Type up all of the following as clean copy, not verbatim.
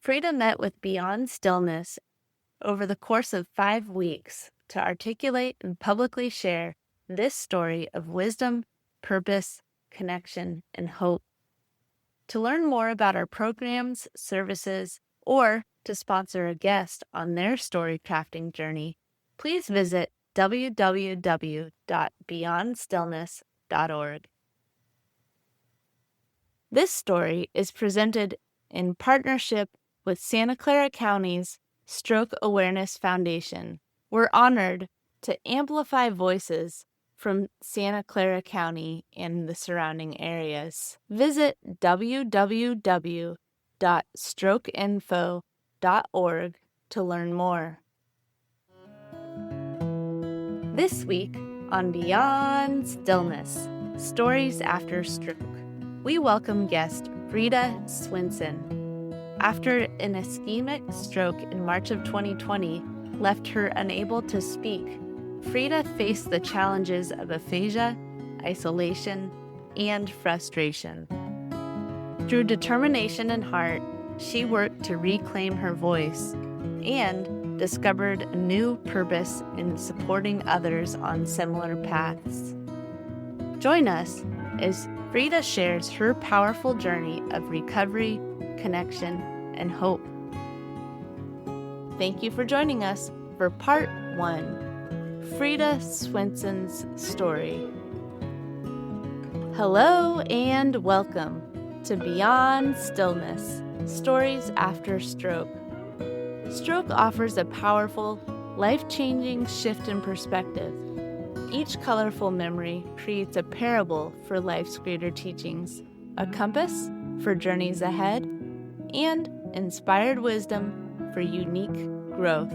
Frida met with Beyond Stillness over the course of 5 weeks to articulate and publicly share this story of wisdom, purpose, connection, and hope. To learn more about our programs, services, or to sponsor a guest on their story crafting journey, please visit www.beyondstillness.org. This story is presented in partnership with Santa Clara County's Stroke Awareness Foundation. We're honored to amplify voices from Santa Clara County and the surrounding areas. Visit www.strokeinfo.org to learn more. This week on Beyond Stillness, Stories After Stroke, we welcome guest Frida Swenson. After an ischemic stroke in March of 2020 left her unable to speak, Frida faced the challenges of aphasia, isolation, and frustration. Through determination and heart, she worked to reclaim her voice and discovered a new purpose in supporting others on similar paths. Join us as Frida shares her powerful journey of recovery, connection, and hope. Thank you for joining us for Part 1. Frida Swenson's story. Hello and welcome to Beyond Stillness, Stories After Stroke. Stroke offers a powerful, life-changing shift in perspective. Each colorful memory creates a parable for life's greater teachings, a compass for journeys ahead, and inspired wisdom for unique growth.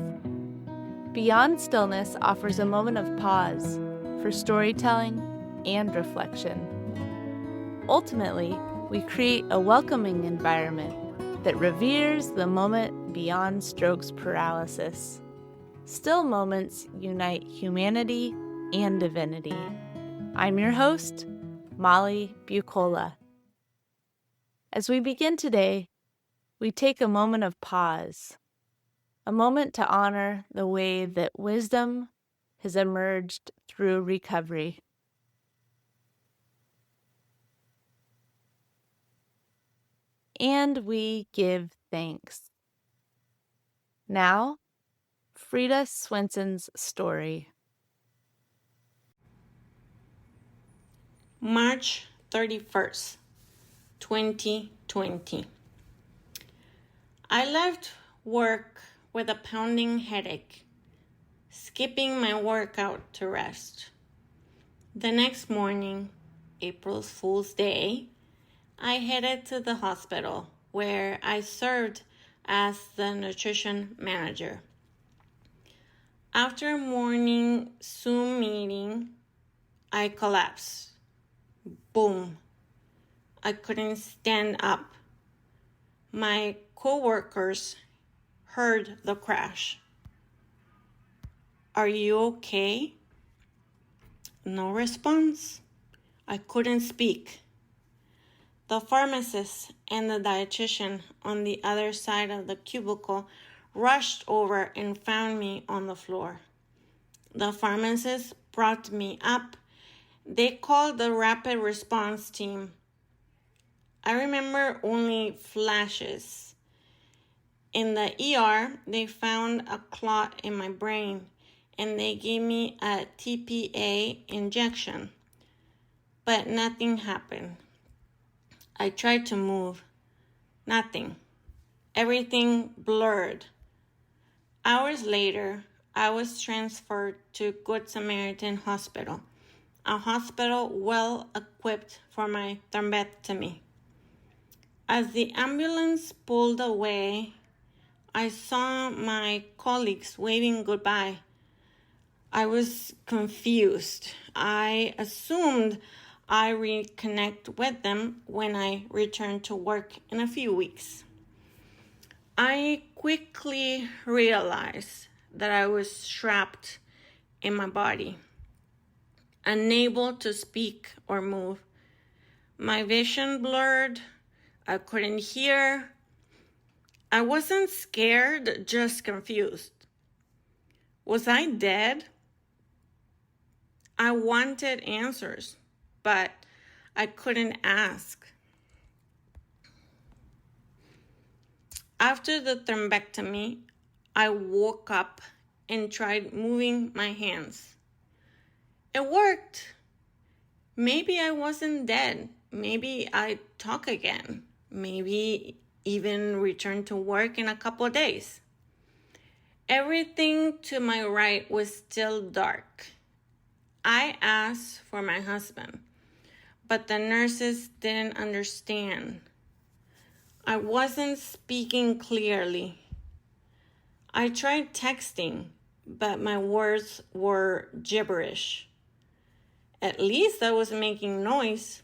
Beyond Stillness offers a moment of pause for storytelling and reflection. Ultimately, we create a welcoming environment that reveres the moment beyond stroke's paralysis. Still moments unite humanity and divinity. I'm your host, Molly Bucola. As we begin today, we take a moment of pause. A moment to honor the way that wisdom has emerged through recovery. And we give thanks. Now, Frida Swenson's story. March 31st, 2020. I left work with a pounding headache, skipping my workout to rest. The next morning, April Fool's Day, I headed to the hospital where I served as the nutrition manager. After a morning Zoom meeting, I collapsed. Boom. I couldn't stand up. My coworkers heard the crash. Are you okay? No response. I couldn't speak. The pharmacist and the dietitian on the other side of the cubicle rushed over and found me on the floor. The pharmacist brought me up. They called the rapid response team. I remember only flashes. In the ER, they found a clot in my brain and they gave me a TPA injection, but nothing happened. I tried to move. Nothing. Everything blurred. Hours later, I was transferred to Good Samaritan Hospital, a hospital well equipped for my thrombectomy. As the ambulance pulled away, I saw my colleagues waving goodbye. I was confused. I assumed I reconnect with them when I return to work in a few weeks. I quickly realized that I was trapped in my body, unable to speak or move. My vision blurred. I couldn't hear. I wasn't scared, just confused. Was I dead? I wanted answers, but I couldn't ask. After the thrombectomy, I woke up and tried moving my hands. It worked. Maybe I wasn't dead. Maybe I'd talk again. Maybe even return to work in a couple of days. Everything to my right was still dark. I asked for my husband, but the nurses didn't understand. I wasn't speaking clearly. I tried texting, but my words were gibberish. At least I was making noise.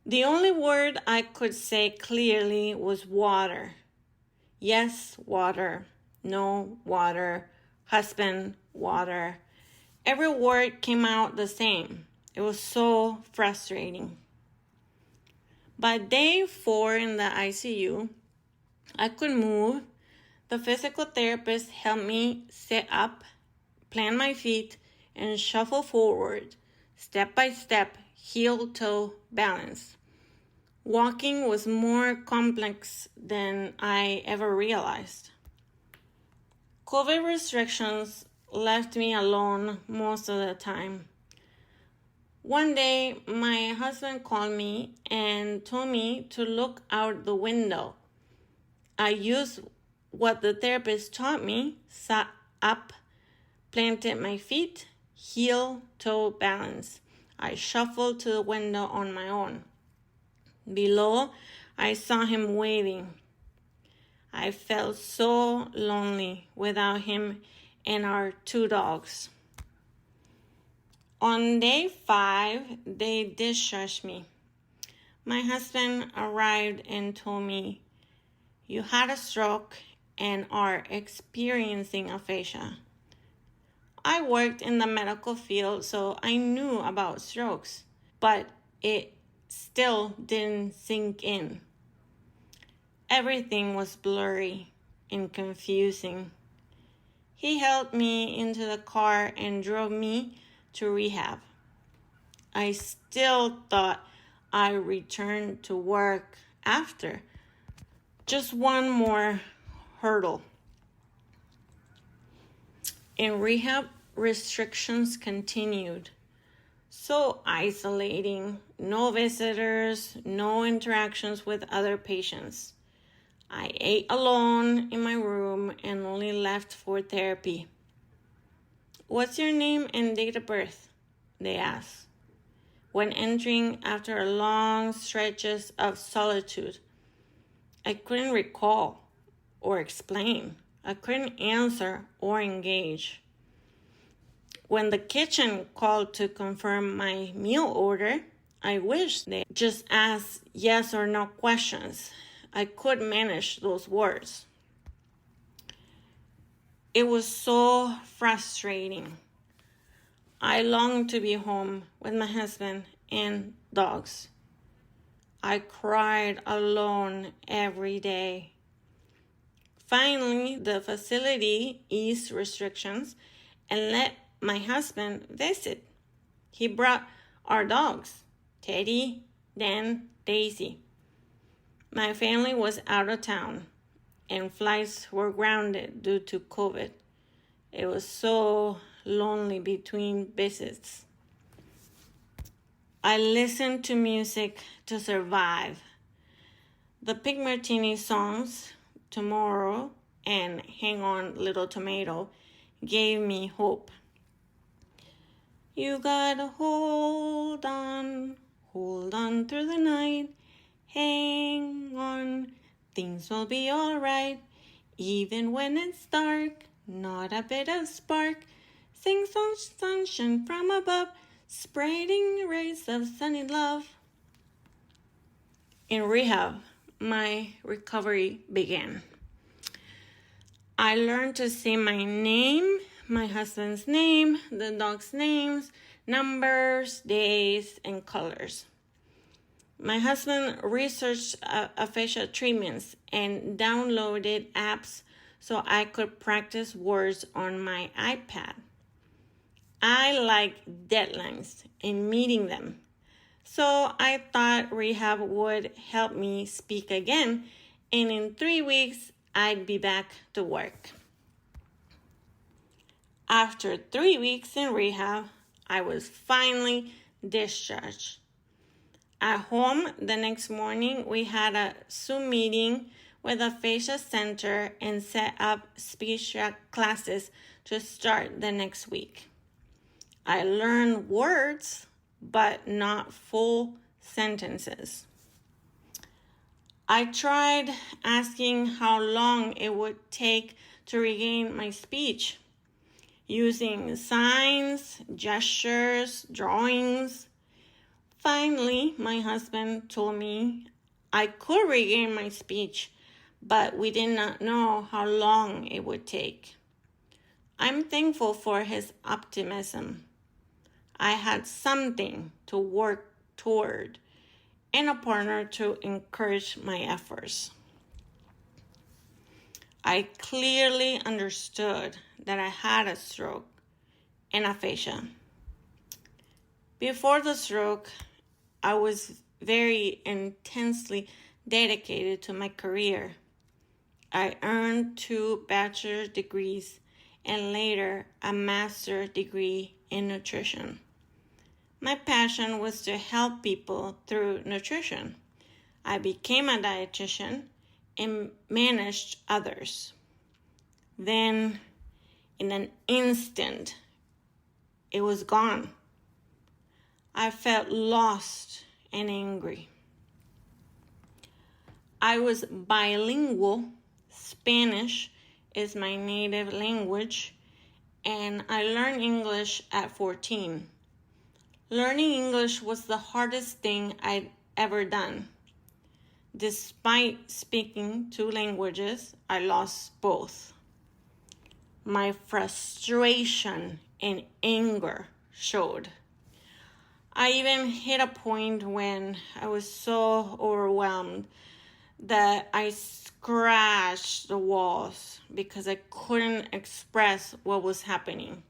The only word I could say clearly was water. Yes, water. No, water. Husband, water. Every word came out the same. It was so frustrating. By day 4 in the ICU, I could move. The physical therapist helped me sit up, plant my feet, and shuffle forward, step by step, heel-toe balance. Walking was more complex than I ever realized. COVID restrictions left me alone most of the time. One day, my husband called me and told me to look out the window. I used what the therapist taught me, sat up, planted my feet, heel-toe balance. I shuffled to the window on my own. Below, I saw him waiting. I felt so lonely without him and our 2 dogs. On day 5, they discharged me. My husband arrived and told me, "You had a stroke and are experiencing aphasia." I worked in the medical field, so I knew about strokes, but it still didn't sink in. Everything was blurry and confusing. He helped me into the car and drove me to rehab. I still thought I returned to work after. Just one more hurdle. In rehab, restrictions continued. So isolating, no visitors, no interactions with other patients. I ate alone in my room and only left for therapy. "What's your name and date of birth?" they asked. When entering after a long stretches of solitude, I couldn't recall or explain. I couldn't answer or engage. When the kitchen called to confirm my meal order, I wished they just asked yes or no questions. I could manage those words. It was so frustrating. I longed to be home with my husband and dogs. I cried alone every day. Finally, the facility eased restrictions and let my husband visit. He brought our dogs, Teddy, Dan, Daisy. My family was out of town, and flights were grounded due to COVID. It was so lonely between visits. I listened to music to survive. The Pig Martini songs, Tomorrow and Hang On Little Tomato, gave me hope. You gotta hold on through the night. Hang on, things will be alright. Even when it's dark, not a bit of spark. Sing sunshine from above, spreading rays of sunny love. In rehab, my recovery began. I learned to say my name, my husband's name, the dog's names, numbers, days, and colors. My husband researched aphasia treatments and downloaded apps so I could practice words on my iPad. I like deadlines and meeting them, so I thought rehab would help me speak again, and in 3 weeks, I'd be back to work. After 3 weeks in rehab, I was finally discharged. At home the next morning, we had a Zoom meeting with the Aphasia Center and set up speech classes to start the next week. I learned words, but not full sentences. I tried asking how long it would take to regain my speech, using signs, gestures, drawings. Finally, my husband told me I could regain my speech, but we did not know how long it would take. I'm thankful for his optimism. I had something to work toward and a partner to encourage my efforts. I clearly understood that I had a stroke and aphasia. Before the stroke, I was very intensely dedicated to my career. I earned 2 bachelor's degrees and later a master's degree in nutrition. My passion was to help people through nutrition. I became a dietitian and managed others. Then, in an instant, it was gone. I felt lost and angry. I was bilingual. Spanish is my native language, and I learned English at 14. Learning English was the hardest thing I'd ever done. Despite speaking 2 languages, I lost both. My frustration and anger showed. I even hit a point when I was so overwhelmed that I scratched the walls because I couldn't express what was happening.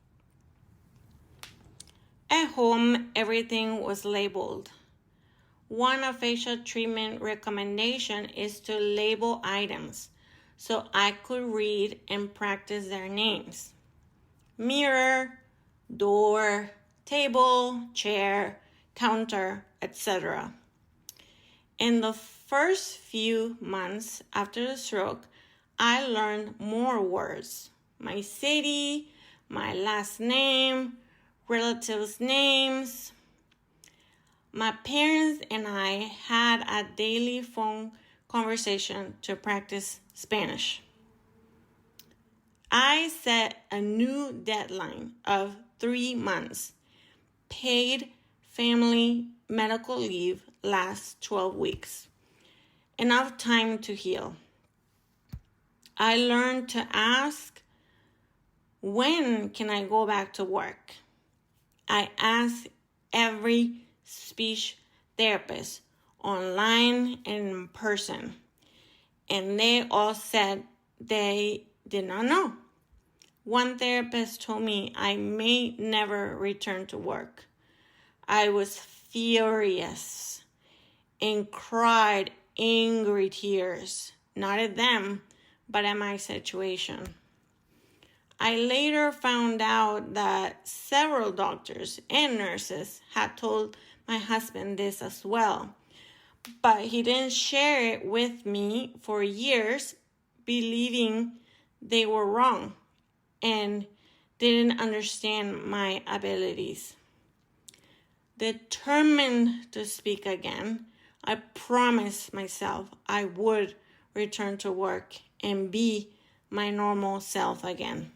At home, everything was labeled. One aphasia treatment recommendation is to label items so I could read and practice their names. Mirror, door, table, chair, counter, etc. In the first few months after the stroke, I learned more words. My city, my last name, relatives' names. My parents and I had a daily phone conversation to practice Spanish. I set a new deadline of 3 months. Paid family medical leave lasts 12 weeks. Enough time to heal. I learned to ask, when can I go back to work? I asked every speech therapist, online and in person, and they all said they did not know. One therapist told me I may never return to work. I was furious and cried angry tears, not at them, but at my situation. I later found out that several doctors and nurses had told my husband this as well, but he didn't share it with me for years, believing they were wrong and didn't understand my abilities. Determined to speak again, I promised myself I would return to work and be my normal self again.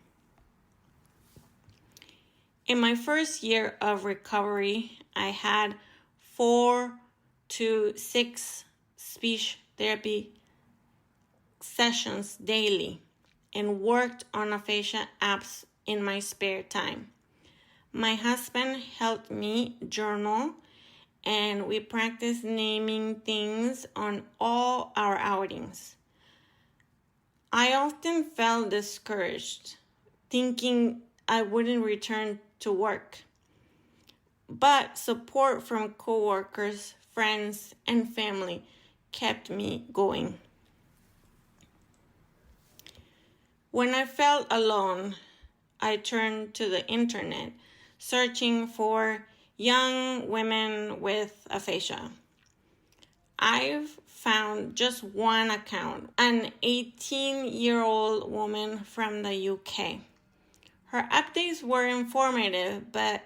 In my first year of recovery, I had 4 to 6 speech therapy sessions daily and worked on aphasia apps in my spare time. My husband helped me journal and we practice naming things on all our outings. I often felt discouraged, thinking I wouldn't return to work. But support from coworkers, friends, and family kept me going. When I felt alone, I turned to the internet, searching for young women with aphasia. I've found just one account, an 18-year-old woman from the UK. Her updates were informative, but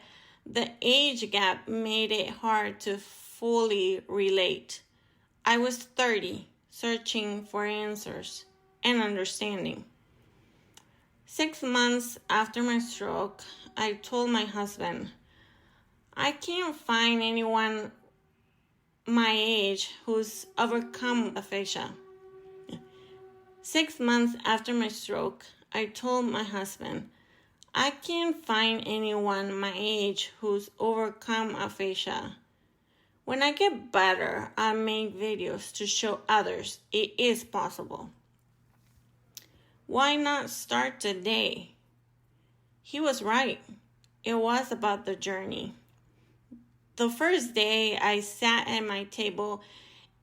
the age gap made it hard to fully relate. I was 30, searching for answers and understanding. 6 months after my stroke, I told my husband, I can't find anyone my age who's overcome aphasia. 6 months after my stroke, I told my husband, I can't find anyone my age who's overcome aphasia. When I get better, I'll make videos to show others it is possible. Why not start today? He was right. It was about the journey. The first day, I sat at my table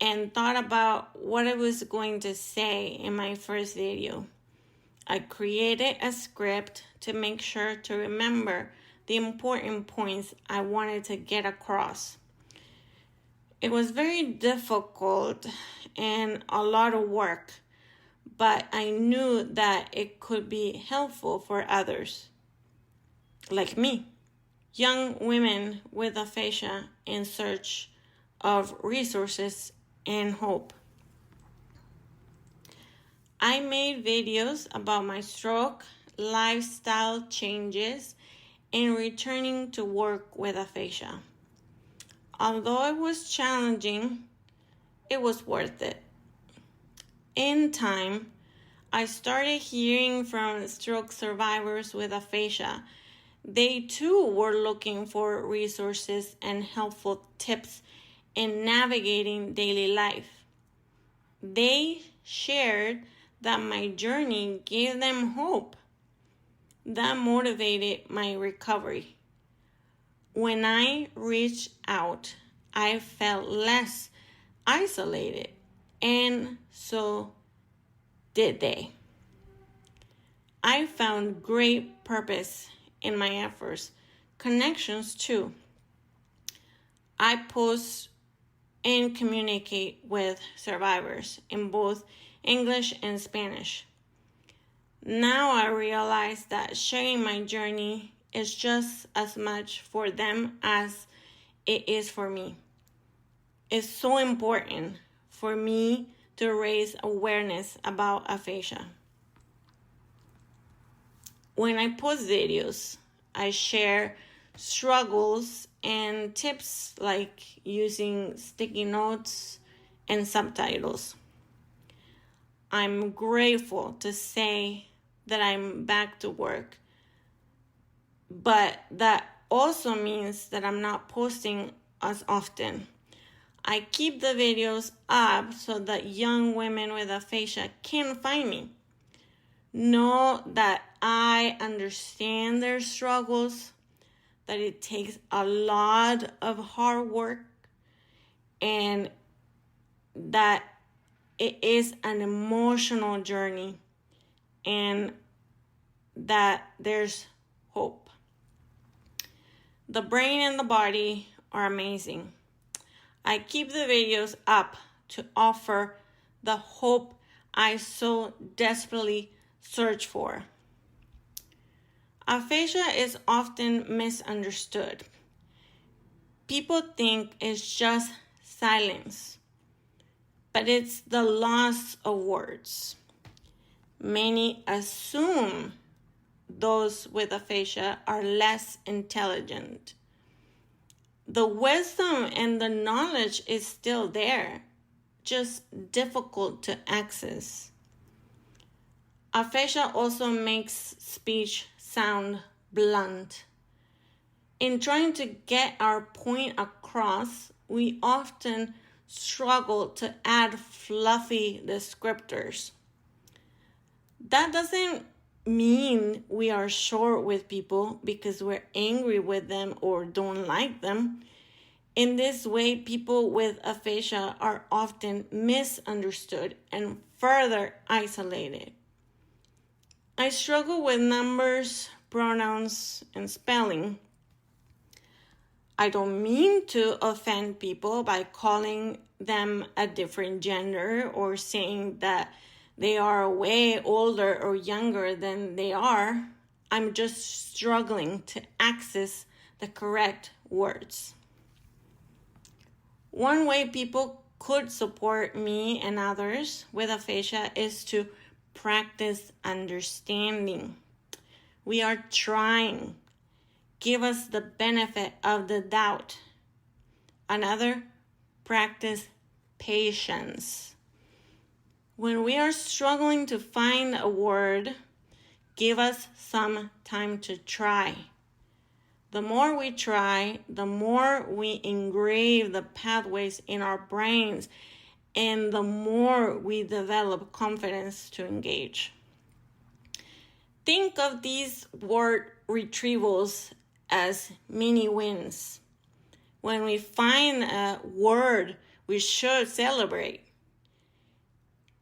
and thought about what I was going to say in my first video. I created a script to make sure to remember the important points I wanted to get across. It was very difficult and a lot of work, but I knew that it could be helpful for others, like me, young women with aphasia in search of resources and hope. I made videos about my stroke, lifestyle changes, and returning to work with aphasia. Although it was challenging, it was worth it. In time, I started hearing from stroke survivors with aphasia. They too were looking for resources and helpful tips in navigating daily life. They shared that my journey gave them hope. That motivated my recovery. When I reached out, I felt less isolated, and so did they. I found great purpose in my efforts, connections too. I post and communicate with survivors in both English and Spanish. Now I realize that sharing my journey is just as much for them as it is for me. It's so important for me to raise awareness about aphasia. When I post videos, I share struggles and tips like using sticky notes and subtitles. I'm grateful to say that I'm back to work, but that also means that I'm not posting as often. I keep the videos up so that young women with aphasia can find me. Know that I understand their struggles, that it takes a lot of hard work, and that it is an emotional journey, and that there's hope. The brain and the body are amazing. I keep the videos up to offer the hope I so desperately search for. Aphasia is often misunderstood. People think it's just silence, but it's the loss of words. Many assume those with aphasia are less intelligent. The wisdom and the knowledge is still there, just difficult to access. Aphasia also makes speech sound blunt. In trying to get our point across, we often struggle to add fluffy descriptors. That doesn't mean we are short with people because we're angry with them or don't like them. In this way, people with aphasia are often misunderstood and further isolated. I struggle with numbers, pronouns, and spelling. I don't mean to offend people by calling them a different gender or saying that they are way older or younger than they are. I'm just struggling to access the correct words. One way people could support me and others with aphasia is to practice understanding. We are trying. Give us the benefit of the doubt. Another, practice patience. When we are struggling to find a word, give us some time to try. The more we try, the more we engrave the pathways in our brains, and the more we develop confidence to engage. Think of these word retrievals as mini wins. When we find a word, we should celebrate.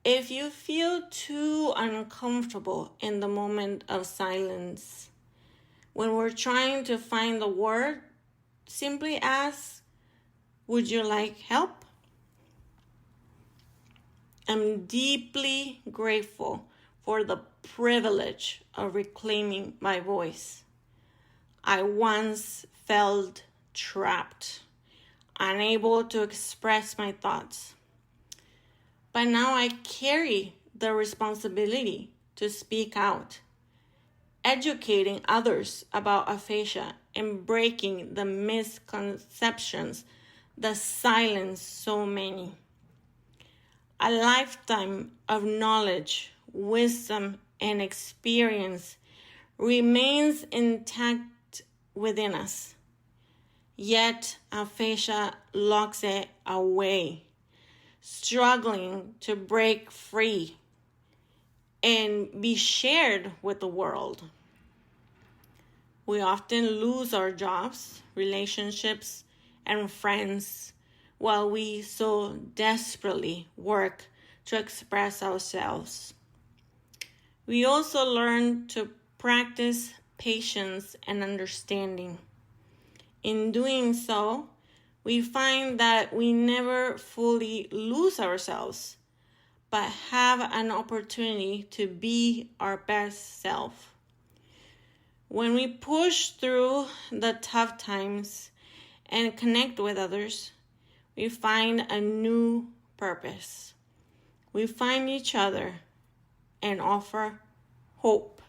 If you feel too uncomfortable in the moment of silence, when we're trying to find the word, simply ask, would you like help? I'm deeply grateful for the privilege of reclaiming my voice. I once felt trapped, unable to express my thoughts. But now I carry the responsibility to speak out, educating others about aphasia and breaking the misconceptions that silence so many. A lifetime of knowledge, wisdom, and experience remains intact within us. Yet aphasia locks it away, struggling to break free and be shared with the world. We often lose our jobs, relationships, and friends while we so desperately work to express ourselves. We also learn to practice patience and understanding. In doing so, we find that we never fully lose ourselves, but have an opportunity to be our best self. When we push through the tough times and connect with others, we find a new purpose. We find each other and offer hope.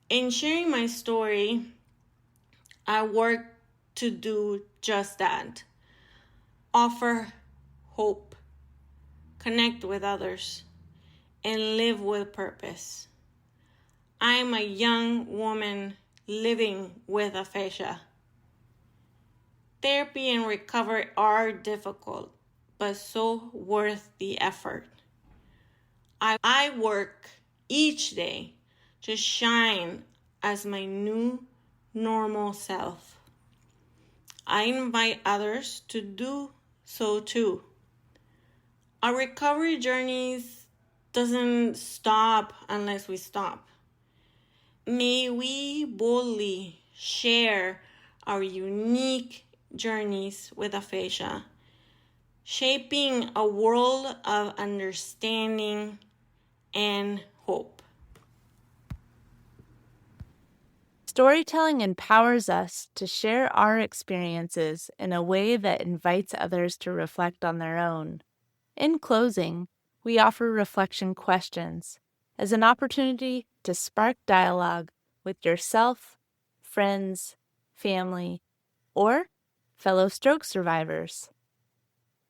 In sharing my story, I work to do just that. Offer hope, connect with others, and live with purpose. I am a young woman living with aphasia. Therapy and recovery are difficult, but so worth the effort. I work each day to shine as my new normal self. I invite others to do so too. Our recovery journeys doesn't stop unless we stop. May we boldly share our unique journeys with aphasia, shaping a world of understanding and hope. Storytelling empowers us to share our experiences in a way that invites others to reflect on their own. In closing, we offer reflection questions as an opportunity to spark dialogue with yourself, friends, family, or fellow stroke survivors.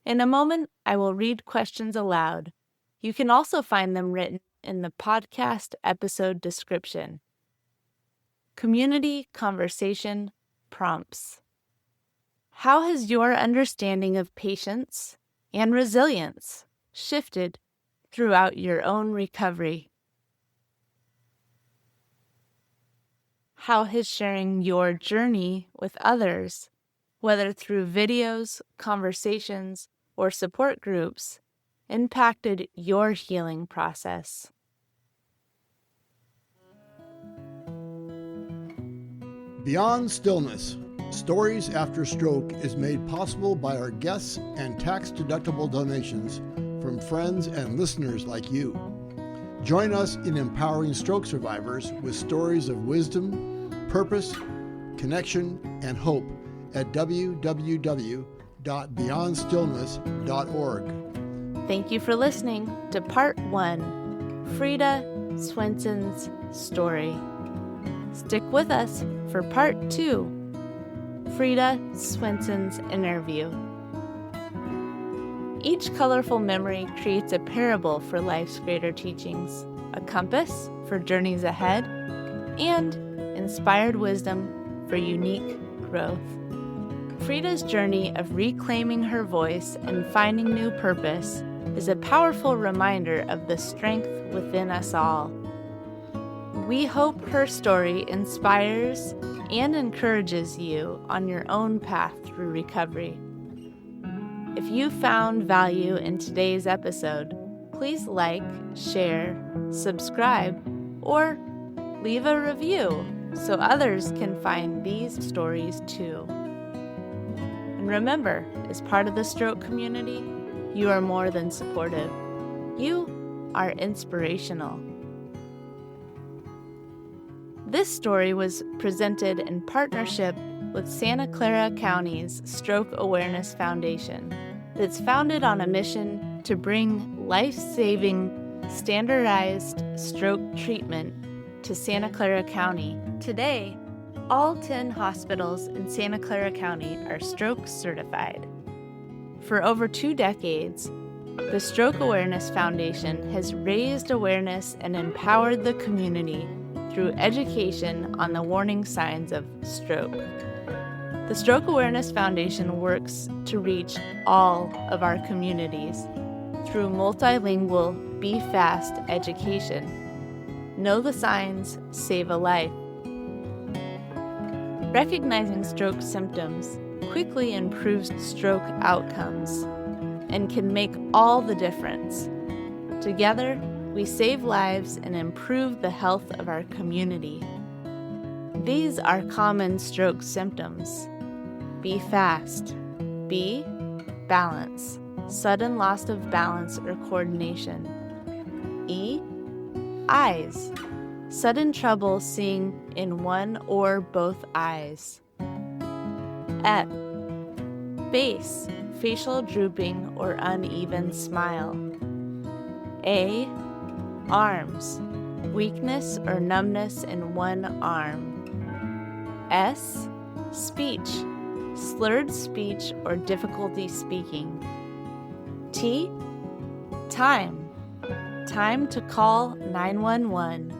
In a moment, I will read questions aloud. You can also find them written in the podcast episode description. Community Conversation Prompts. How has your understanding of patience and resilience shifted throughout your own recovery? How has sharing your journey with others, whether through videos, conversations, or support groups, impacted your healing process? Beyond Stillness, Stories After Stroke is made possible by our guests and tax-deductible donations from friends and listeners like you. Join us in empowering stroke survivors with stories of wisdom, purpose, connection, and hope at www.beyondstillness.org. Thank you for listening to Part 1, Frida Swenson's story. Stick with us for Part 2, Frida Swenson's interview. Each colorful memory creates a parable for life's greater teachings, a compass for journeys ahead, and inspired wisdom for unique growth. Frida's journey of reclaiming her voice and finding new purpose is a powerful reminder of the strength within us all. We hope her story inspires and encourages you on your own path through recovery. If you found value in today's episode, please like, share, subscribe, or leave a review so others can find these stories too. And remember, as part of the stroke community, you are more than supportive. You are inspirational. This story was presented in partnership with Santa Clara County's Stroke Awareness Foundation, that's founded on a mission to bring life-saving, standardized stroke treatment to Santa Clara County. Today, all 10 hospitals in Santa Clara County are stroke certified. For over 2 decades, the Stroke Awareness Foundation has raised awareness and empowered the community through education on the warning signs of stroke. The Stroke Awareness Foundation works to reach all of our communities through multilingual BEFAST education. Know the signs, save a life. Recognizing stroke symptoms quickly improves stroke outcomes and can make all the difference. Together, we save lives and improve the health of our community. These are common stroke symptoms. B, fast. B, balance, sudden loss of balance or coordination. E, eyes, sudden trouble seeing in one or both eyes. F, face, facial drooping or uneven smile. A, arms, weakness or numbness in one arm. S, speech, slurred speech or difficulty speaking. T, time to call 911